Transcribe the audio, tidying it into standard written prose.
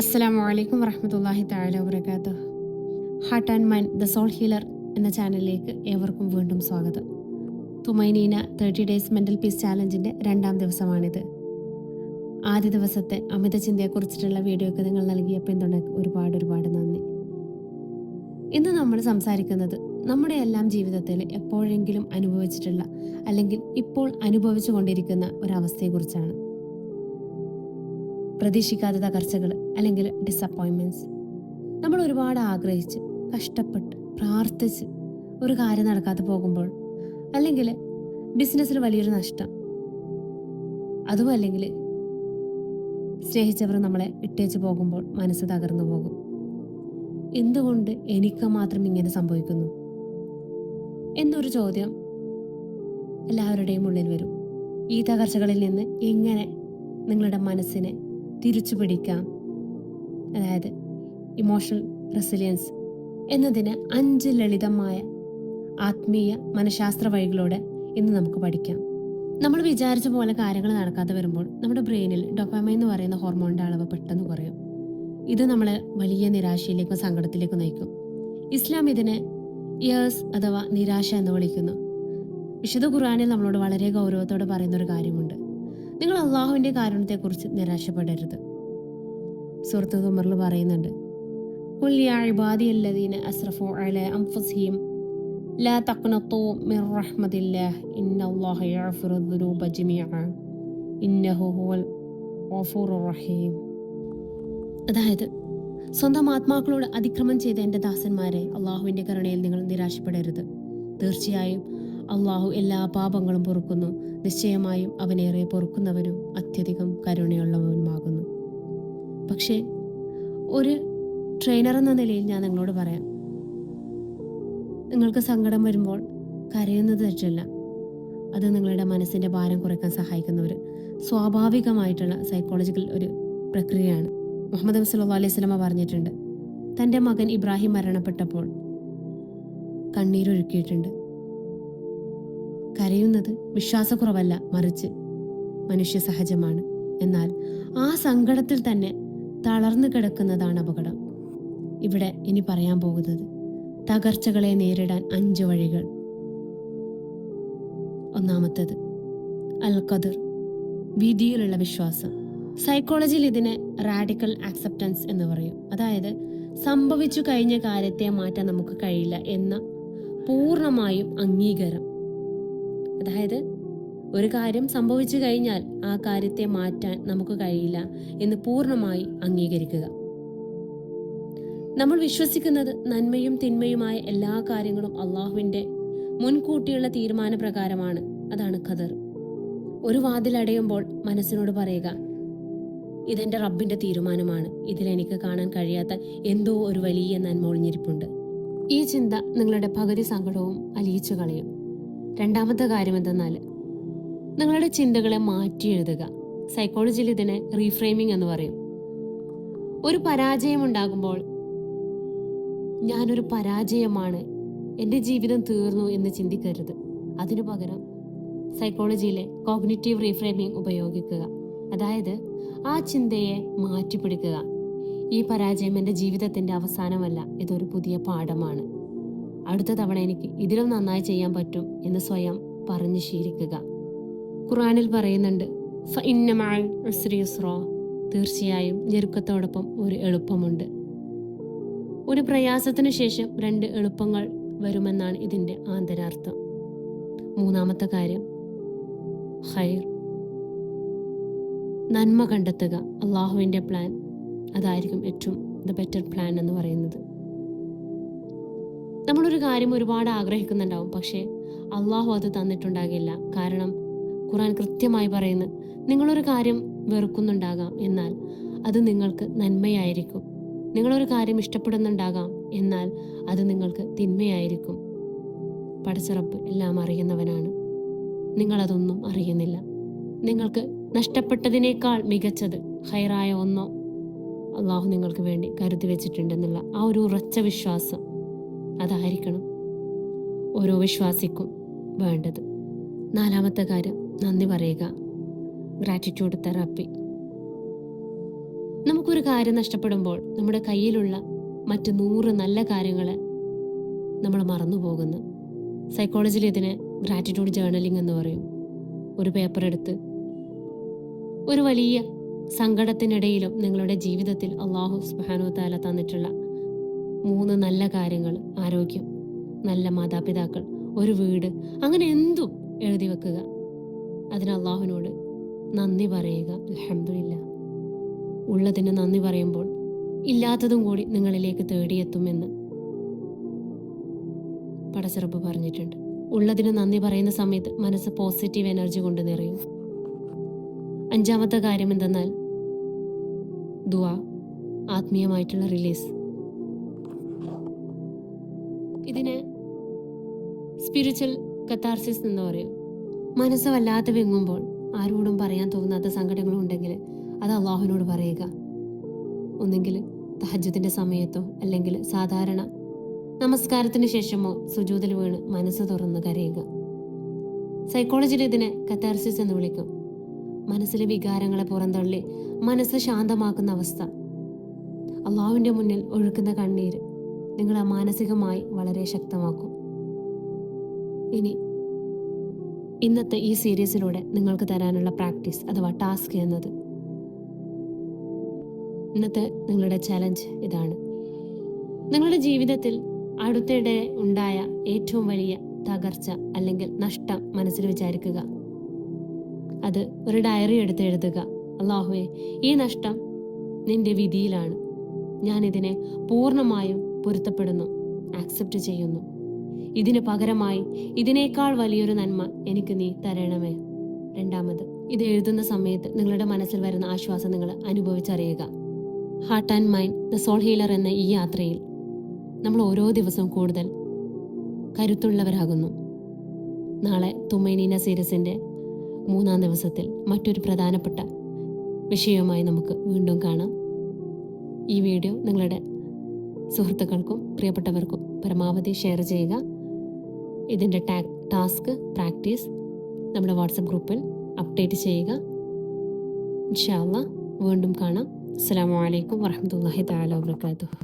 അസ്സലാമു അലൈക്കും വറഹ്മത്തുള്ളാഹി തആല വബറകാതുഹു. Heart and mind the soul healer എന്ന ചാനലിലേക്ക് ഏവർക്കും വീണ്ടും സ്വാഗതം. തുമൈനീന 30 ഡേയ്സ് മെൻ്റൽ പീസ് ചാലഞ്ചിൻ്റെ 2ാം ദിവസമാണിത്. ആദ്യ ദിവസത്തെ അമിത ചിന്തയെക്കുറിച്ചിട്ടുള്ള വീഡിയോയ്ക്ക് നിങ്ങൾ നൽകിയ പിന്തുണയ്ക്ക് ഒരുപാട് നന്ദി. ഇന്ന് നമ്മൾ സംസാരിക്കുന്നത് നമ്മുടെ എല്ലാം ജീവിതത്തിൽ എപ്പോഴെങ്കിലും അനുഭവിച്ചിട്ടുള്ള അല്ലെങ്കിൽ ഇപ്പോൾ അനുഭവിച്ചു കൊണ്ടിരിക്കുന്ന ഒരവസ്ഥയെക്കുറിച്ചാണ്. പ്രതീക്ഷിക്കാത്ത തകർച്ചകൾ അല്ലെങ്കിൽ ഡിസപ്പോയിൻമെൻറ്റ്സ്. നമ്മൾ ഒരുപാട് ആഗ്രഹിച്ച് കഷ്ടപ്പെട്ട് പ്രാർത്ഥിച്ച് ഒരു കാര്യം നടക്കാതെ പോകുമ്പോൾ, അല്ലെങ്കിൽ ബിസിനസ്സിൽ വലിയൊരു നഷ്ടം, അതും അല്ലെങ്കിൽ സ്നേഹിച്ചവർ നമ്മളെ ഇട്ടേച്ച് പോകുമ്പോൾ മനസ്സ് തകർന്നു പോകും. എന്തുകൊണ്ട് എനിക്ക് മാത്രം ഇങ്ങനെ സംഭവിക്കുന്നു എന്നൊരു ചോദ്യം എല്ലാവരുടെയും ഉള്ളിൽ വരും. ഈ തകർച്ചകളിൽ നിന്ന് എങ്ങനെ നിങ്ങളുടെ മനസ്സിനെ തിരിച്ചു പിടിക്കാം, അതായത് ഇമോഷണൽ റെസിലിയൻസ് എന്നതിന് 5 ലളിതമായ ആത്മീയ മനഃശാസ്ത്ര വഴികളോടെ ഇന്ന് നമുക്ക് പഠിക്കാം. നമ്മൾ വിചാരിച്ച പോലെ കാര്യങ്ങൾ നടക്കാതെ വരുമ്പോൾ നമ്മുടെ ബ്രെയിനിൽ ഡോപാമൈൻ എന്ന് പറയുന്ന ഹോർമോണിൻ്റെ അളവ് പെട്ടെന്ന് കുറയും. ഇത് നമ്മളെ വലിയ നിരാശയിലേക്കും സങ്കടത്തിലേക്കും നയിക്കും. ഇസ്ലാം ഇതിനെ യേഴ്സ് അഥവാ നിരാശ എന്ന് വിളിക്കുന്നു. വിശുദ്ധ ഖുർആനിൽ നമ്മളോട് വളരെ ഗൗരവത്തോടെ പറയുന്നൊരു കാര്യമുണ്ട്: നിങ്ങൾ അള്ളാഹുവിൻ്റെ കാരുണ്യത്തെക്കുറിച്ച് നിരാശപ്പെടരുത്. സൂറത്ത് ഖമറിൽ പറയുന്നുണ്ട്: ഖുൽ യാ ഇബാദിയല്ലദീന അസ്റഫു അലാ അൻഫുസിഹിം ലാ തഖ്നതു മിർ റഹ്മത്തില്ലാഹ് ഇന്നല്ലാഹ യഗ്ഫിറുദ്ദുനൂബ ജമീഅ ഇന്നഹു ഹുവൽ ഗഫൂറുർ റഹീം. അതായത്, സ്വന്തം ആത്മാക്കളോട് അതിക്രമം ചെയ്ത എൻ്റെ ദാസന്മാരെ, അള്ളാഹുവിൻ്റെ കരുണയിൽ നിങ്ങൾ നിരാശപ്പെടരുത്. തീർച്ചയായും അള്ളാഹു എല്ലാ പാപങ്ങളും പൊറുക്കുന്നു. നിശ്ചയമായും അവനേറെ പൊറുക്കുന്നവനും അത്യധികം കരുണയുള്ളവനുമാകുന്നു. പക്ഷേ ഒരു ട്രെയിനർ എന്ന നിലയിൽ ഞാൻ നിങ്ങളോട് പറയാം, നിങ്ങൾക്ക് സങ്കടം വരുമ്പോൾ കരയുന്നത് തെറ്റല്ല. അത് നിങ്ങളുടെ മനസ്സിൻ്റെ ഭാരം കുറയ്ക്കാൻ സഹായിക്കുന്ന ഒരു സ്വാഭാവികമായിട്ടുള്ള സൈക്കോളജിക്കൽ ഒരു പ്രക്രിയയാണ്. മുഹമ്മദ് നബി സല്ലല്ലാഹു അലൈഹി വസല്ലമ പറഞ്ഞിട്ടുണ്ട്, തൻ്റെ മകൻ ഇബ്രാഹിം മരണപ്പെട്ടപ്പോൾ കണ്ണീരൊഴുക്കിയിട്ടുണ്ട്. കരയുന്നത് വിശ്വാസക്കുറവല്ല, മറിച്ച് മനുഷ്യ സഹജമാണ്. എന്നാൽ ആ സങ്കടത്തിൽ തന്നെ തളർന്നു കിടക്കുന്നതാണ് അപകടം. ഇവിടെ ഇനി പറയാൻ പോകുന്നത് തകർച്ചകളെ നേരിടാൻ 5 വഴികൾ. ഒന്നാമത്തേത് അൽ ഖദർ, വിധിയിലുള്ള വിശ്വാസം. സൈക്കോളജിയിൽ ഇതിനെ റാഡിക്കൽ ആക്സെപ്റ്റൻസ് എന്ന് പറയും. അതായത്, സംഭവിച്ചു കഴിഞ്ഞ കാര്യത്തെ മാറ്റാൻ നമുക്ക് കഴിയില്ല എന്ന പൂർണ്ണമായും അംഗീകാരം. അതായത്, ഒരു കാര്യം സംഭവിച്ചു കഴിഞ്ഞാൽ ആ കാര്യത്തെ മാറ്റാൻ നമുക്ക് കഴിയില്ല എന്ന് പൂർണ്ണമായി അംഗീകരിക്കുക. നമ്മൾ വിശ്വസിക്കുന്നത് നന്മയും തിന്മയുമായ എല്ലാ കാര്യങ്ങളും അള്ളാഹുവിൻ്റെ മുൻകൂട്ടിയുള്ള തീരുമാനപ്രകാരമാണ്. അതാണ് ഖദർ. ഒരു വാതിലടയുമ്പോൾ മനസ്സിനോട് പറയുക, ഇതെൻ്റെ റബ്ബിൻ്റെ തീരുമാനമാണ്, ഇതിലെനിക്ക് കാണാൻ കഴിയാത്ത എന്തോ ഒരു വലിയ നന്മ ഒളിഞ്ഞിരിപ്പുണ്ട്. ഈ ചിന്ത നിങ്ങളുടെ പകുതി സങ്കടവും അലിയിച്ചു കളയും. രണ്ടാമത്തെ കാര്യം എന്തെന്നാൽ, നിങ്ങളുടെ ചിന്തകളെ മാറ്റി എഴുതുക. സൈക്കോളജിയിൽ ഇതിനെ റീഫ്രെയിമിംഗ് എന്ന് പറയും. ഒരു പരാജയം ഉണ്ടാകുമ്പോൾ ഞാനൊരു പരാജയമാണ്, എൻ്റെ ജീവിതം തീർന്നു എന്ന് ചിന്തിക്കരുത്. അതിനു പകരം സൈക്കോളജിയിലെ കോഗ്നിറ്റീവ് റീഫ്രെയിമിംഗ് ഉപയോഗിക്കുക. അതായത്, ആ ചിന്തയെ മാറ്റിപ്പിടിക്കുക. ഈ പരാജയം എൻ്റെ ജീവിതത്തിൻ്റെ അവസാനമല്ല, ഇതൊരു പുതിയ പാഠമാണ്. അടുത്ത തവണ എനിക്ക് ഇതിലും നന്നായി ചെയ്യാൻ പറ്റും എന്ന് സ്വയം പറഞ്ഞു ശീലിക്കുക. ഖുർആനിൽ പറയുന്നുണ്ട്, ഫഇന്ന മഅൽ ഉസ്രി യുസ്റാ, തീർച്ചയായും ഞെരുക്കത്തോടൊപ്പം ഒരു എളുപ്പമുണ്ട്. ഒരു പ്രയാസത്തിനു ശേഷം 2 എളുപ്പങ്ങൾ വരുമെന്നാണ് ഇതിൻ്റെ ആന്തരാർത്ഥം. മൂന്നാമത്തെ കാര്യം ഖൈർ, നന്മ കണ്ടെത്തുക. അള്ളാഹുവിൻ്റെ പ്ലാൻ അതായിരിക്കും ഏറ്റവും ദ ബെറ്റർ പ്ലാൻ എന്ന് പറയുന്നത്. നമ്മളൊരു കാര്യം ഒരുപാട് ആഗ്രഹിക്കുന്നുണ്ടാവും, പക്ഷേ അള്ളാഹു അത് തന്നിട്ടുണ്ടാകില്ല. കാരണം ഖുർആൻ കൃത്യമായി പറയുന്നു, നിങ്ങളൊരു കാര്യം വെറുക്കുന്നുണ്ടാകാം, എന്നാൽ അത് നിങ്ങൾക്ക് നന്മയായിരിക്കും. നിങ്ങളൊരു കാര്യം ഇഷ്ടപ്പെടുന്നുണ്ടാകാം, എന്നാൽ അത് നിങ്ങൾക്ക് തിന്മയായിരിക്കും. പടച്ച റബ്ബ് എല്ലാം അറിയുന്നവനാണ്. നിങ്ങളതൊന്നും അറിയുന്നില്ല. നിങ്ങൾക്ക് നഷ്ടപ്പെട്ടതിനേക്കാൾ മികച്ചത്, ഖൈറായ ഒന്നോ അള്ളാഹു നിങ്ങൾക്ക് വേണ്ടി കരുതി വെച്ചിട്ടുണ്ടെന്നുള്ള ആ ഒരു ഉറച്ച വിശ്വാസം, അതായിരിക്കണം ഓരോ വിശ്വാസിക്കും വേണ്ടത്. നാലാമത്തെ കാര്യം നന്ദി പറയുക, ഗ്രാറ്റിറ്റ്യൂഡ് തെറാപ്പി. നമുക്കൊരു കാര്യം നഷ്ടപ്പെടുമ്പോൾ നമ്മുടെ കയ്യിലുള്ള മറ്റ് 100 നല്ല കാര്യങ്ങളെ നമ്മൾ മറന്നു പോകുന്നു. സൈക്കോളജിയിൽ ഇതിനെ ഗ്രാറ്റിറ്റ്യൂഡ് ജേർണലിംഗ് എന്ന് പറയും. ഒരു പേപ്പർ എടുത്ത് ഒരു വലിയ സങ്കടത്തിനിടയിലും നിങ്ങളുടെ ജീവിതത്തിൽ അള്ളാഹു സുബ്ഹാനഹു തആല തന്നിട്ടുള്ള 3 നല്ല കാര്യങ്ങൾ, ആരോഗ്യം, നല്ല മാതാപിതാക്കൾ, ഒരു വീട്, അങ്ങനെ എന്തും എഴുതി വെക്കുക. അതിന് അള്ളാഹുവിനോട് നന്ദി പറയുക. അൽഹംദുലില്ലാ. ഉള്ളതിന് നന്ദി പറയുമ്പോൾ ഇല്ലാത്തതും കൂടി നിങ്ങളിലേക്ക് തേടിയെത്തുമെന്ന് പടച്ചിറപ്പ് പറഞ്ഞിട്ടുണ്ട്. ഉള്ളതിന് നന്ദി പറയുന്ന സമയത്ത് മനസ്സ് പോസിറ്റീവ് എനർജി കൊണ്ട് നിറയും. 5ാമത്തെ കാര്യം എന്തെന്നാൽ ദുആ, ആത്മീയമായിട്ടുള്ള റിലീസ്. ഇതിനെ സ്പിരിച്വൽ കത്താർസിസ് എന്ന് പറയും. മനസ്സ് വല്ലാതെ വെങ്ങുമ്പോൾ, ആരോടും പറയാൻ തോന്നാത്ത സങ്കടങ്ങളുണ്ടെങ്കിൽ അത് അള്ളാഹുവിനോട് പറയുക. ഒന്നെങ്കിൽ തഹജ്ജുദിന്റെ സമയത്തോ അല്ലെങ്കിൽ സാധാരണ നമസ്കാരത്തിന് ശേഷമോ സുജൂദിൽ വീണ് മനസ്സ് തുറന്ന് കരയുക. സൈക്കോളജിയിൽ ഇതിനെ കത്താർസിസ് എന്ന് വിളിക്കും. മനസ്സിലെ വികാരങ്ങളെ പുറന്തള്ളി മനസ്സ് ശാന്തമാക്കുന്ന അവസ്ഥ. അള്ളാഹുവിൻ്റെ മുന്നിൽ ഒഴുക്കുന്ന കണ്ണീര് നിങ്ങളെ മാനസികമായി വളരെ ശക്തമാക്കും. ഇനി ഇന്നത്തെ ഈ സീരീസിലൂടെ നിങ്ങൾക്ക് തരാനുള്ള പ്രാക്ടീസ് അഥവാ ടാസ്ക് എന്നത്, ഇന്നത്തെ നിങ്ങളുടെ ചലഞ്ച് ഇതാണ്. നിങ്ങളുടെ ജീവിതത്തിൽ അടുത്തിടെ ഉണ്ടായ ഏറ്റവും വലിയ തകർച്ച അല്ലെങ്കിൽ നഷ്ടം മനസ്സിൽ വിചാരിക്കുക. അത് ഒരു ഡയറി എടുത്ത് എഴുതുക. അല്ലാഹുവേ, ഈ നഷ്ടം നിന്റെ വിധിയിലാണ്. ഞാനിതിനെ പൂർണ്ണമായും പൊരുത്തപ്പെടുന്നു, ആക്സെപ്റ്റ് ചെയ്യുന്നു. ഇതിന് പകരമായി ഇതിനേക്കാൾ വലിയൊരു നന്മ എനിക്ക് നീ തരണമേ. 2ാമത്, ഇത് എഴുതുന്ന സമയത്ത് നിങ്ങളുടെ മനസ്സിൽ വരുന്ന ആശ്വാസം നിങ്ങൾ അനുഭവിച്ചറിയുക. Heart and mind the soul healer എന്ന ഈ യാത്രയിൽ നമ്മൾ ഓരോ ദിവസവും കൂടുതൽ കരുത്തുള്ളവരാകുന്നു. നാളെ തുമൈനീന സീരീസിൻ്റെ 3ാം ദിവസത്തിൽ മറ്റൊരു പ്രധാനപ്പെട്ട വിഷയവുമായി നമുക്ക് വീണ്ടും കാണാം. ഈ വീഡിയോ നിങ്ങളുടെ സുഹൃത്തുക്കൾക്കും പ്രിയപ്പെട്ടവർക്കും പരമാവധി ഷെയർ ചെയ്യുക. ഇതിൻ്റെ ടാസ്ക് പ്രാക്ടീസ് നമ്മുടെ വാട്സപ്പ് ഗ്രൂപ്പിൽ അപ്ഡേറ്റ് ചെയ്യുക. ഇൻഷാ അല്ലാഹ് വീണ്ടും കാണാം. അസ്സലാമു അലൈക്കും വറഹ്മത്തുള്ളാഹി തആല വബറകാതുഹു.